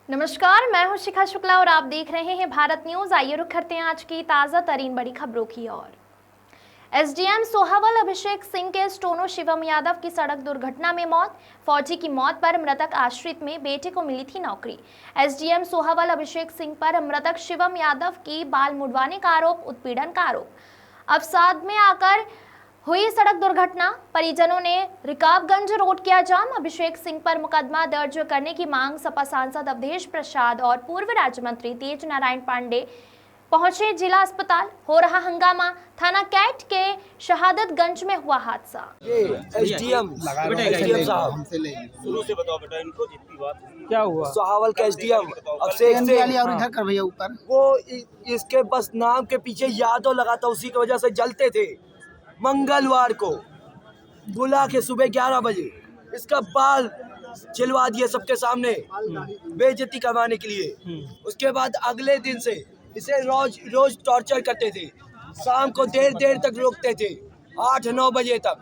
नमस्कार, मैं हूं शिखा शुक्ला और आप देख रहे हैं भारत न्यूज। आइए रुक करते हैं आज की ताज़ा तरीन बड़ी खबरों की ओर। एसडीएम सोहावल अभिषेक सिंह के स्टोनो शिवम यादव की सड़क दुर्घटना में मौत। फौजी की मौत पर मृतक आश्रित में बेटे को मिली थी नौकरी। एसडीएम सोहावल अभिषेक सिंह पर मृतक शिवम यादव की बाल मुड़वाने का आरोप, उत्पीड़न का आरोप। अवसाद में आकर हुई सड़क दुर्घटना, परिजनों ने रिकाबगंज रोड किया जाम। अभिषेक सिंह पर मुकदमा दर्ज करने की मांग सपा सांसद अवधेश प्रसाद और पूर्व राज्य मंत्री तेज नारायण पांडे पहुंचे जिला अस्पताल। हो रहा हंगामा, थाना कैट के शहादतगंज में हुआ हादसा। एसडीएम साहब शुरू से बताओ बेटा इनको जितनी बात क्या हुआ। सोहावल के एसडीएम अभिषेक सिंह वो इसके बस नाम के पीछे यादव लगा था, उसी की वजह से जलते थे। मंगलवार को बुला के सुबह 11 बजे इसका बाल छिलवा दिए सबके सामने बेइज्जती करवाने के लिए। उसके बाद अगले दिन से इसे रोज टॉर्चर करते थे। शाम को देर तक रोकते थे, 8-9 बजे तक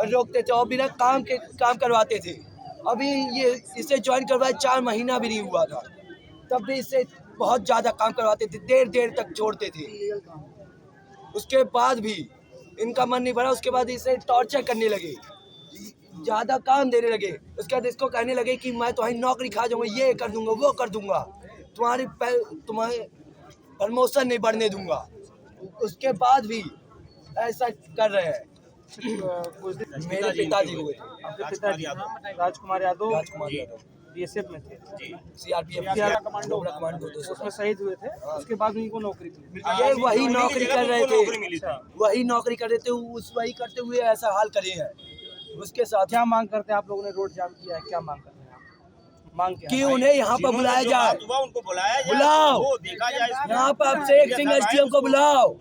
रोकते थे और बिना काम करवाते थे। अभी ये इसे ज्वाइन करवाए 4 महीना भी नहीं हुआ था, तब भी इससे बहुत ज़्यादा काम करवाते थे, देर तक छोड़ते थे। उसके बाद भी इनका मन नहीं भरा, उसके बाद इसे टॉर्चर करने लगे, ज़्यादा काम देने लगे। उसके बाद इसको कहने लगे कि मैं तुम्हारी नौकरी खा जाऊंगा, ये कर दूंगा, वो कर दूंगा, तुम्हारे प्रमोशन नहीं बढ़ने दूंगा। उसके बाद भी ऐसा कर रहे हैं। मेरे पिताजी हुए राजकुमार यादव बीएसएफ में थे, सीआरपीएफ कमांडो उसमें शहीद हुए थे। उसके बाद उनको नौकरी मिली। ये वही नौकरी कर रहे थे, वही करते हुए ऐसा हाल करे हैं। उसके साथ क्या मांग करते हैं आप लोगों ने? रोड जाम किया है, क्या मांग करते हैं आप? मांग क्या कि उन्हें यहाँ पर बुलाया जाए, उनको बुलाया जाए, बुलाओ वो देखा जाए। यहाँ पर अभिषेक सिंह एसडीएम को बुलाओ,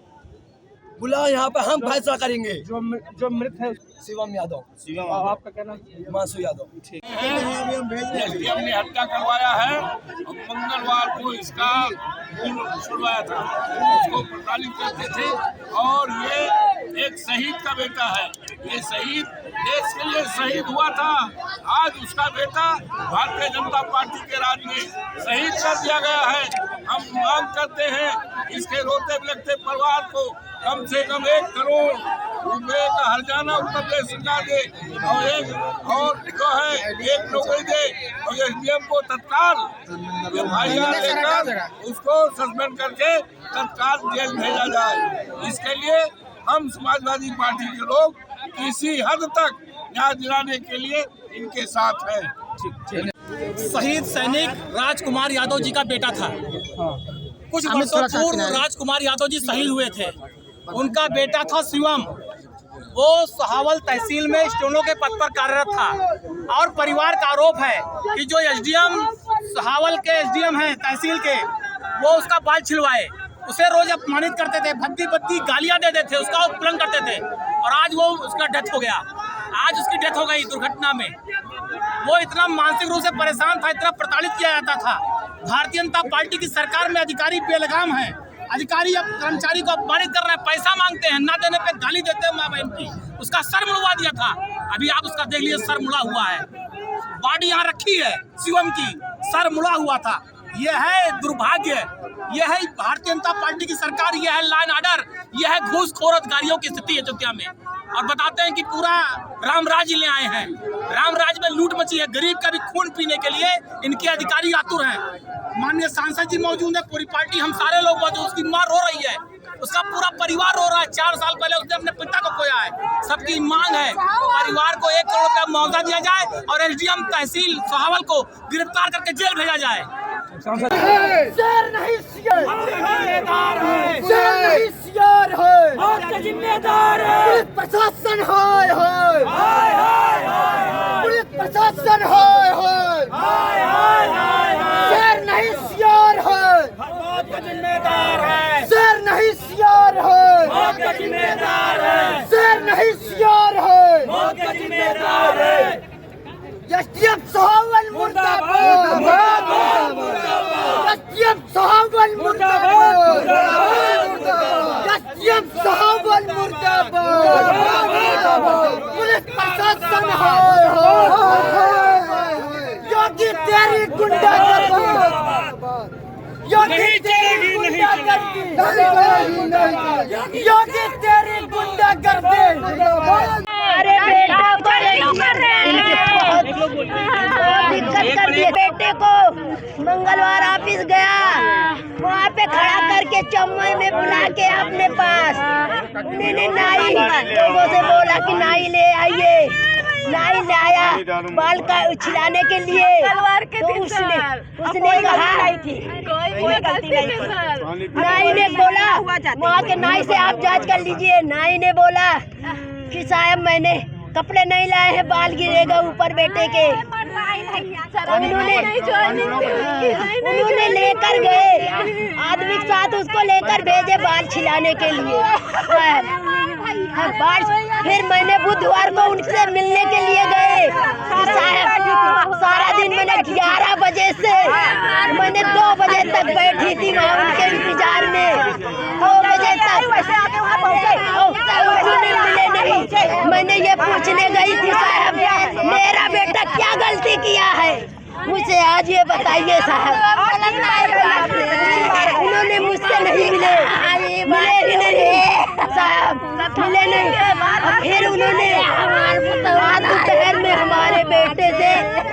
यहाँ पर हम फैसला करेंगे। जो मृत है शिवम यादव, आपका क्या नाम? मासू यादव। एसडीएम ने हत्या करवाया है और मंगलवार को इसका खून छुड़वाया था। उसको प्रताड़ित करते थे और ये एक शहीद का बेटा है। ये शहीद देश के लिए शहीद हुआ था। आज उसका बेटा भारतीय जनता पार्टी के राज में शहीद कर दिया गया है। हम मांग करते हैं इसके रोते बिलखते परिवार को कम से कम 1 करोड़ रुपए का हर्जाना उत्तर प्रदेश सरकार दे और जो है 1 नौकरी दे और एसडीएम को तत्काल एफआईआर लेकर उसको सस्पेंड करके तत्काल जेल भेजा जाए। इसके लिए हम समाजवादी पार्टी के लोग किसी हद तक न्याय दिलाने के लिए इनके साथ हैं। शहीद सैनिक राजकुमार यादव जी का बेटा था। कुछ वर्षों पूर्व राजकुमार यादव जी शहीद हुए थे। उनका बेटा था शिवम, वो सोहावल तहसील में स्टोनो के पद पर कार्यरत था और परिवार का आरोप है कि जो एसडीएम सोहावल के एसडीएम हैं तहसील के, वो उसका बाल छिलवाए, उसे रोज अपमानित करते थे, भद्दी गालियां देते थे, उसका उपलंघन करते थे और आज वो उसका डेथ हो गया। आज उसकी डेथ हो गई दुर्घटना में। वो इतना मानसिक रूप से परेशान था, इतना प्रताड़ित किया जाता था। भारतीय जनता पार्टी की सरकार में अधिकारी बेलगाम हैं। अधिकारी अब कर्मचारी को अपमानित कर रहे हैं, पैसा मांगते हैं, ना देने पे गाली देते हैं माँ बहन की। उसका सर मुड़वा दिया था, अभी आप उसका देख लीजिए, सर मुड़ा हुआ है। बॉडी यहाँ रखी है शिवम की, सर मुड़ा हुआ था। यह है दुर्भाग्य, यह है भारतीय जनता पार्टी की सरकार, यह है लॉ एंड ऑर्डर, यह है घूसखोर अधिकारियों की स्थिति अयोध्या में। और बताते हैं कि पूरा राम राज्य ले आए हैं। राम राज्य में लूट मची है, गरीब का भी खून पीने के लिए इनके अधिकारी आतुर हैं। माननीय सांसद जी मौजूद है, पूरी पार्टी, हम सारे लोग मौजूद। उसकी मां रो रही है, उसका पूरा परिवार रो रहा है। 4 साल पहले उसने अपने पिता को खोया है। सबकी मांग है परिवार को 1 करोड़ रुपया मुआवजा दिया जाए और एसडीएम तहसील सोहावल को गिरफ्तार करके जेल भेजा जाए। शेर नहीं सियार, जिम्मेदार है, शेर नहीं सियार है, आपका जिम्मेदार है। पुलिस प्रशासन हाय हाय, पुलिस प्रशासन हाय हाय, शेर नहीं सियार है, आपका जिम्मेदार है, शेर नहीं सियार है, आपका जिम्मेदार है, शेर नहीं सियार है, आपका जिम्मेदार है। एसडीएम सोहावल मुर्दाबाद, एसडीएम सोहावल मुर्दाबाद, एसडीएम सोहावल मुर्दाबाद, पुलिस प्रशासन हाय हाय, योगी तेरी गुंडागर्दी योगी तेरी गुंडागर्दी। अरे बेटा दिक्कत कर दिए बेटे को। मंगलवार ऑफिस गया, वहाँ पे खड़ा करके चम्मच में बुला के अपने पास उन्होंने नाई लोगों से बोला कि नाई ले आइए। नाई लाया बाल का उछलाने के लिए, तो उसने कहा नाई ने बोला वहाँ के नाई से आप जांच कर लीजिए। नाई ने बोला कि साहब मैंने कपड़े नहीं लाए हैं, बाल गिरेगा ऊपर बेटे के। उन्होंने लेकर गए आदमी के साथ, उसको लेकर भेजे बाल छिलाने के लिए। फिर मैंने बुधवार को उनसे मिलने के लिए गए। सारा दिन मैंने 11 बजे से मैंने 2 बजे तक बैठी थी वहाँ उनके इंतजार में। 2 बजे तक मिले नहीं। मैंने ये पूछने गई थी साहब मेरा बेटा क्या गलती किया है, मुझे आज ये बताइए साहब। उन्होंने मुझसे नहीं मिले ही नहीं साहब, मिले नहीं। फिर उन्होंने आज दोपहर में हमारे बेटे से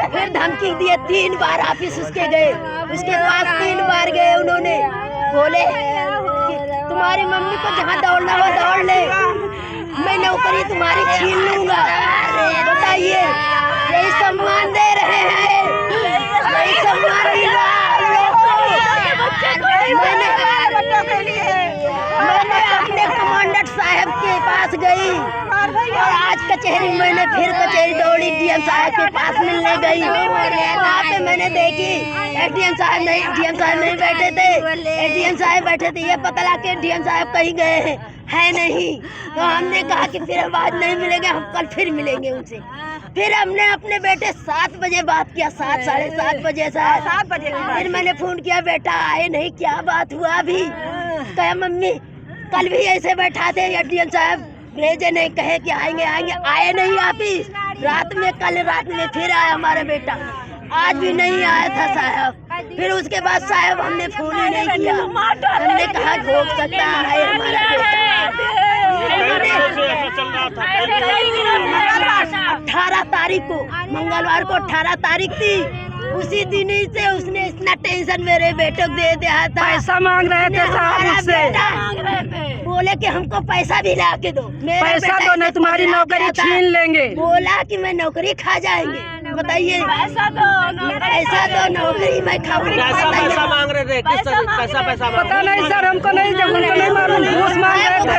फिर धमकी दिए। 3 बार ऑफिस उसके गए, उसके पास 3 बार गए। उन्होंने बोले तुम्हारी मम्मी को जहाँ दौड़ना हो दौड़ ले, मैं नौकरी तुम्हारी छीन लूंगा। बताइए यही सम्मान दे रहे हैं, यही सम्मान मिल रहा है हम लोग को। मैंने अपने कमांडर साहब के पास गई और आज कचहरी मैंने फिर कचहरी दौड़ी, डीएम साहब के पास मिलने गई। वहाँ पे मैंने देखी डीएम साहब नहीं बैठे थे, डीएम साहब बैठे थे। ये पता लगा कि डीएम साहब कहीं गए है नहीं। तो हमने कहा कि फिर हम आज नहीं मिलेंगे, हम कल फिर मिलेंगे उनसे। फिर हमने अपने बेटे 7 बजे बात किया, 7 साढ़े 7 बजे। 7 बजे फिर मैंने फोन किया, बेटा आए नहीं, क्या बात हुआ अभी? कहा मम्मी कल भी ऐसे बैठा थे, डीएम साहब भेजे नहीं, कहे कि आएंगे, आए नहीं ऑफिस। कल रात में फिर आया हमारा बेटा, आज भी नहीं आया था साहब। फिर उसके बाद साहब हमने फोन ही नहीं किया। हमने कहा हो सकता है हमारा बेटा। 18 तारीख को, मंगलवार को 18 तारीख थी, उसी दिन ही से उसने इतना टेंशन मेरे बेटे को दे दिया था। पैसा मांग रहे थे साहब मुझसे, बोले कि हमको पैसा भी ला के दो, पैसा दो नहीं तुम्हारी नौकरी छीन लेंगे। बोला कि मैं नौकरी खा जाएंगे। बताइए पैसा दो नौकरी मैं खाऊंगा। पैसा मांग रहे थे, किस तरह पैसा पता नहीं सर, हमको नहीं मालूम। घूस मांग रहे थे।